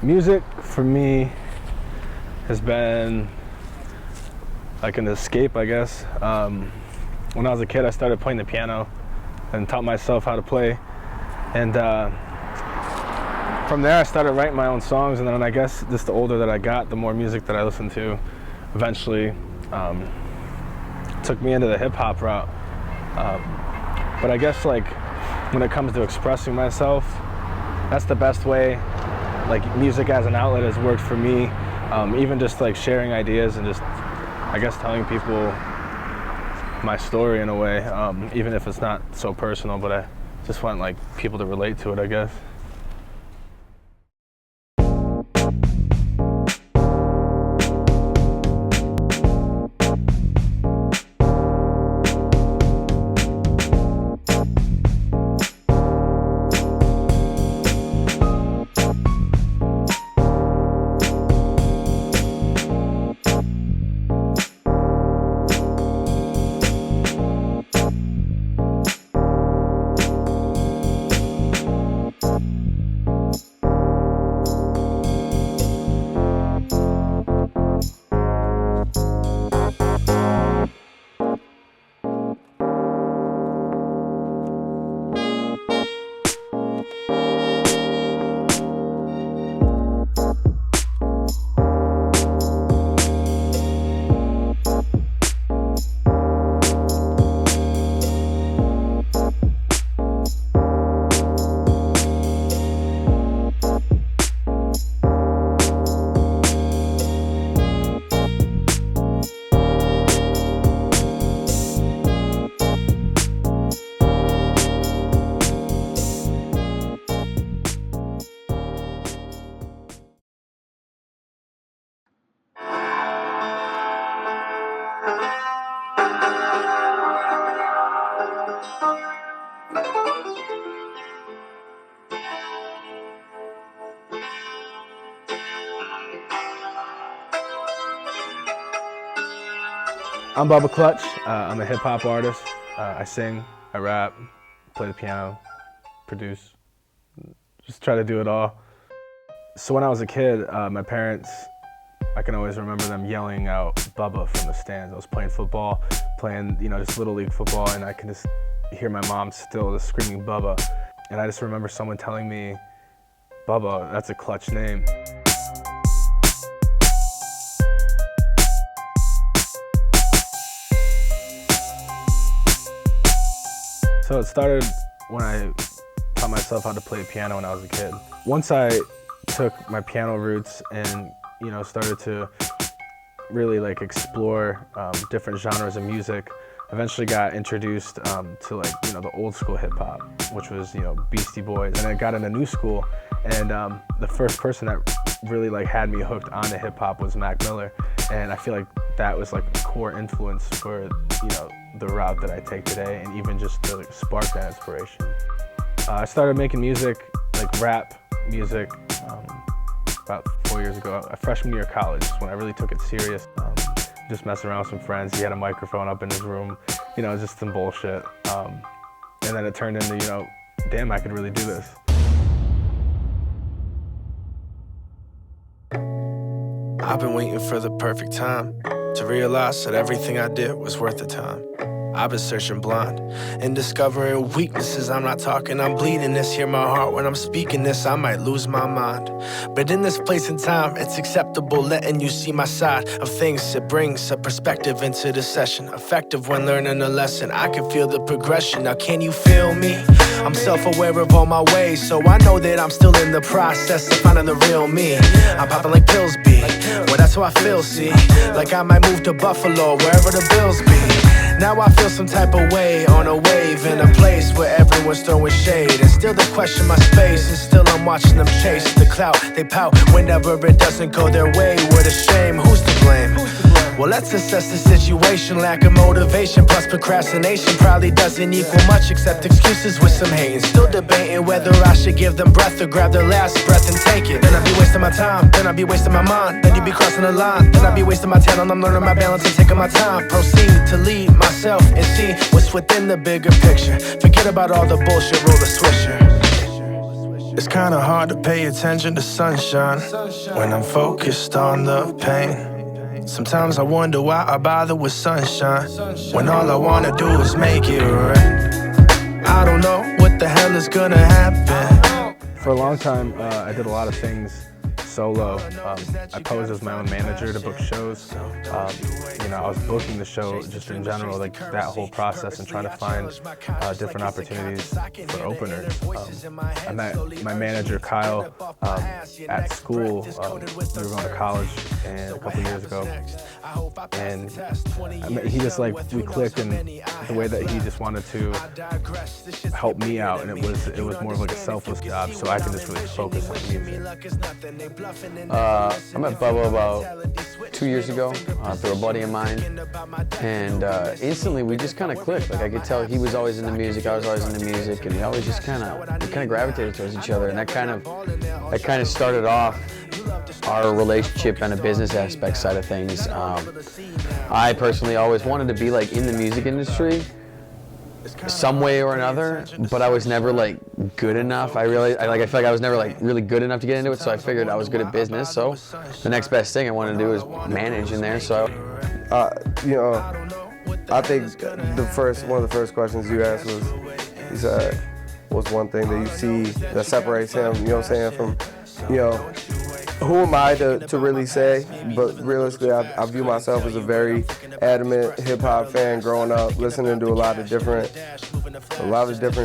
Music for me has been like an escape, I guess. When I was a kid, I started playing the piano and taught myself how to play. And from there, I started writing my own songs. And then I guess just the older that I got, the more music that I listened to eventually took me into the hip hop route. But I guess like when it comes to expressing myself, that's the best way. Like music as an outlet has worked for me. Even just like sharing ideas and just, I guess, telling people my story in a way, even if it's not so personal, but I just want like people to relate to it, I guess. I'm Bubba Clutch. I'm a hip-hop artist. I sing, I rap, play the piano, produce, just try to do it all. So when I was a kid, my parents, I can always remember them yelling out Bubba from the stands. I was playing football, playing, just Little League football, and I can just hear my mom still just screaming Bubba. And I just remember someone telling me, Bubba, that's a Clutch name. So it started when I taught myself how to play the piano when I was a kid. Once I took my piano roots and started to really like explore different genres of music, eventually got introduced to like the old school hip hop, which was Beastie Boys, and I got into new school. And the first person that really like had me hooked onto hip hop was Mac Miller, and I feel like that was like a core influence for the route that I take today, and even just to like, spark that inspiration. I started making music, like rap music, about 4 years ago, freshman year of college, when I really took it serious. Just messing around with some friends. He had a microphone up in his room, just some bullshit. And then it turned into, damn, I could really do this. I've been waiting for the perfect time to realize that everything I did was worth the time. I've been searching blind and discovering weaknesses. I'm not talking, I'm bleeding this. Hear my heart when I'm speaking this. I might lose my mind, but in this place and time, it's acceptable letting you see my side of things. It brings a perspective into the session, effective when learning a lesson. I can feel the progression. Now can you feel me? I'm self-aware of all my ways, so I know that I'm still in the process of finding the real me. I'm popping like pills be, well that's how I feel, see. Like I might move to Buffalo, wherever the bills be. Now I feel some type of way on a wave in a place where everyone's throwing shade. And still they question my space, and still I'm watching them chase the clout. They pout whenever it doesn't go their way. What a shame, who's to blame? Well, let's assess the situation. Lack of motivation plus procrastination probably doesn't equal much except excuses with some hating. Still debating whether I should give them breath or grab their last breath and take it. Then I'd be wasting my time, then I'd be wasting my mind. Then you'd be crossing the line, then I'd be wasting my talent. I'm learning my balance and taking my time. Proceed to lead myself and see what's within the bigger picture. Forget about all the bullshit, roll the swisher. It's kinda hard to pay attention to sunshine when I'm focused on the pain. Sometimes I wonder why I bother with sunshine when all I wanna do is make it rain. I don't know what the hell is gonna happen. For a long time, I did a lot of things solo. I posed as my own manager to book shows. I was booking the show just in general, like that whole process, and trying to find different opportunities for openers. I met my manager, Kyle, at school. We were going to college a couple years ago, and he just we clicked in the way that he just wanted to help me out, and it was more of like a selfless job, so I can just really focus on music. I met Bubba about 2 years ago through a buddy of mine, and instantly we just kind of clicked. Like I could tell he was always into music, I was always into music, and we always just kind of gravitated towards each other, and that kind of started off our relationship and a business aspect side of things. I personally always wanted to be like in the music industry some way or another, but I was never like good enough. I feel like I was never like really good enough to get into it, so I figured I was good at business, so the next best thing I wanted to do is manage in there. So I think one of the first questions you asked was one thing that you see that separates him, you know what I'm saying, from, who am I to really say? But realistically, I view myself as a very adamant hip-hop fan growing up, listening to a lot of different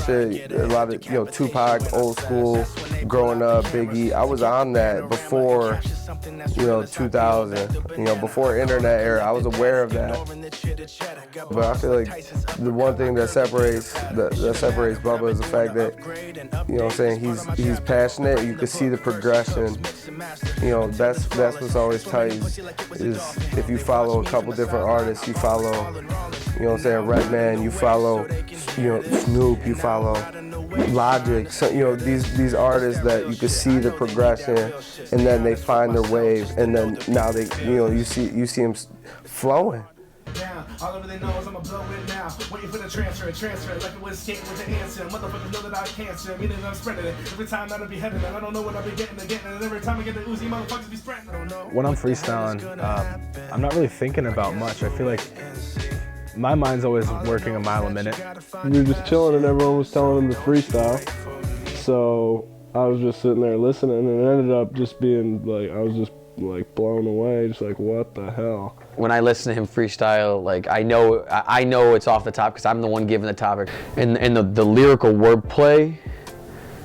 shit, a lot of, Tupac, old school, growing up, Biggie. I was on that before, 2000, before internet era. I was aware of that. But I feel like the one thing that separates Bubba is the fact that, he's passionate. You can see the progression. That's what's always tight is if you follow a couple different artists, you follow, Redman, you follow, Snoop, you follow Logic, so, these artists that you can see the progression, and then they find their wave, and then now they, you see them flowing. All over they know is I'ma blow it now. Waiting for the transfer like it was skating with the answer. Motherfuckers know that I cancer, meaning I'm spreading it. Every time that'll be heading, and I don't know what I'll be getting again. And every time I get the Uzi, motherfuckers be spreading. When I'm freestyling, I'm not really thinking about much. I feel like my mind's always working a mile a minute. We were just chilling and everyone was telling him to freestyle. So I was just sitting there listening, and it ended up just being like, I was just like blown away, just like, what the hell? When I listen to him freestyle, like I know it's off the top because I'm the one giving the topic, and the lyrical wordplay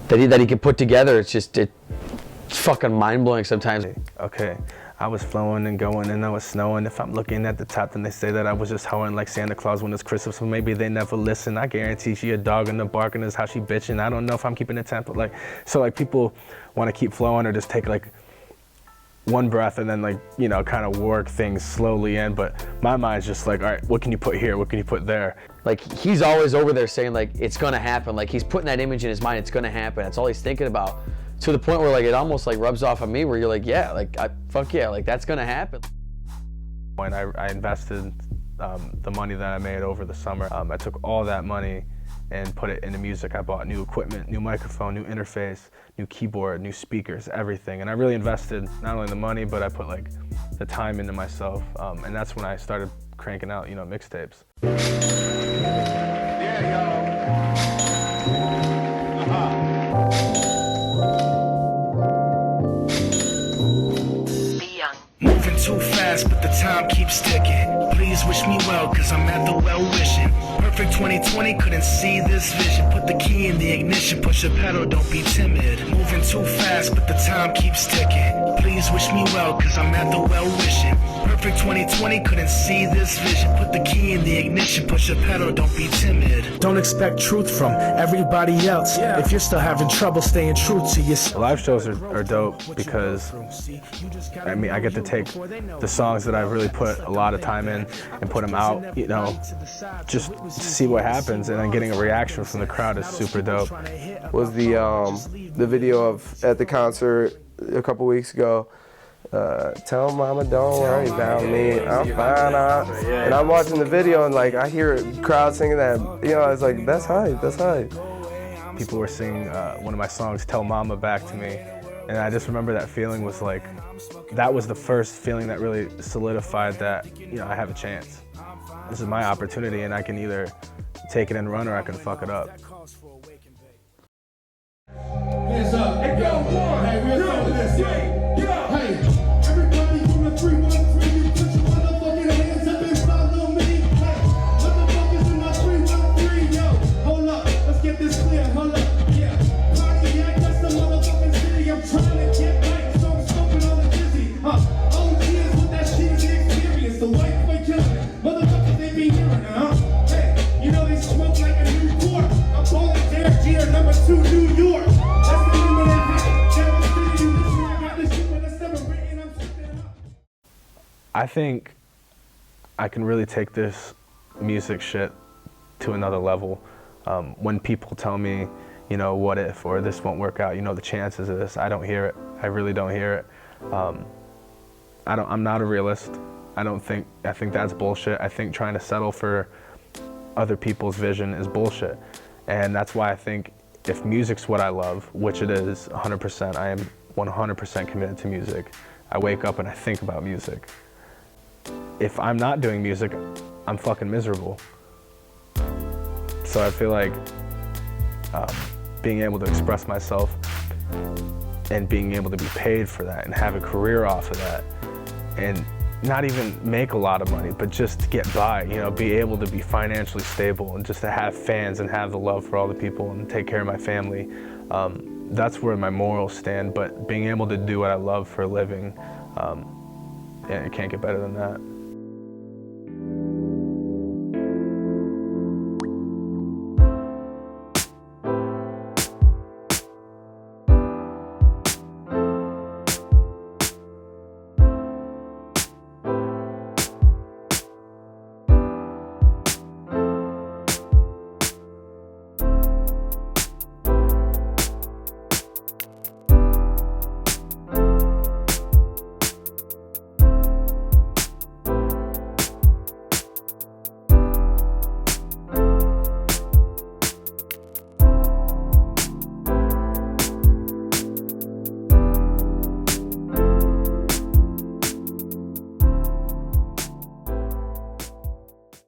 that he can put together, it's fucking mind blowing sometimes. Okay, I was flowing and going and I was snowing. If I'm looking at the top, then they say that I was just hoeing like Santa Claus when it's Christmas. So maybe they never listen. I guarantee she a dog and the barking is how she bitching. I don't know if I'm keeping it tempo. So people want to keep flowing or just take like one breath and then kind of work things slowly in, but my mind's just like, all right, what can you put here? What can you put there? Like he's always over there saying like, it's gonna happen. Like he's putting that image in his mind, it's gonna happen. That's all he's thinking about, to the point where like it almost like rubs off on me where you're like, yeah, like fuck yeah, like that's gonna happen. When I invested the money that I made over the summer, I took all that money and put it into music. I bought new equipment, new microphone, new interface, new keyboard, new speakers, everything. And I really invested not only the money, but I put like the time into myself. And that's when I started cranking out, mixtapes. Moving too fast, but the time keeps ticking. Please wish me well, cause I'm at the well wishing. Perfect 2020, couldn't see this vision. Put the key in the ignition, push the pedal, don't be timid. Moving too fast, but the time keeps ticking. Please wish me well, cause I'm at the well wishing. Perfect 2020, couldn't see this vision. Put the key in the ignition, push the pedal, don't be timid. Don't expect truth from everybody else. If you're still having trouble staying true to yourself. Live shows are dope because, I get to take the songs that I've really put a lot of time in and put them out, just to see what happens, and then getting a reaction from the crowd is super dope. Was the video of at the concert a couple weeks ago. Tell mama don't worry about me, I'm fine. And I'm watching the video and like I hear a crowd singing that, it's like that's hype. people were singing one of my songs, Tell Mama, back to me. And I just remember that feeling was like, that was the first feeling that really solidified that, you know, I have a chance. This is my opportunity, and I can either take it and run or I can fuck it up. Hands up. Hey, go, one. Hey, we're doing this. Hey, everybody from the 313, you put your motherfucking hands up and follow me. Hey, motherfuckers in my 313, yo. Hold up, let's get this clear. Hold up, yeah. Pontiac, that's the motherfucking city. I'm trying to get right, so I'm smoking on the dizzy. OG is with that shitty experience. The white boy killing it. Motherfuckers, they be hearing it, huh? Hey, you know they smoke like a Newport. I'm calling Derek Jeter, number 2, New York. I think I can really take this music shit to another level. When people tell me, you know, what if, or this won't work out, you know, the chances of this, I don't hear it. I really don't hear it. I'm not a realist. I think that's bullshit. I think trying to settle for other people's vision is bullshit. And that's why I think if music's what I love, which it is 100%, I am 100% committed to music. I wake up and I think about music. If I'm not doing music, I'm fucking miserable. So I feel like being able to express myself and being able to be paid for that and have a career off of that and not even make a lot of money, but just to get by, you know, be able to be financially stable and just to have fans and have the love for all the people and take care of my family. That's where my morals stand, but being able to do what I love for a living, yeah, it can't get better than that.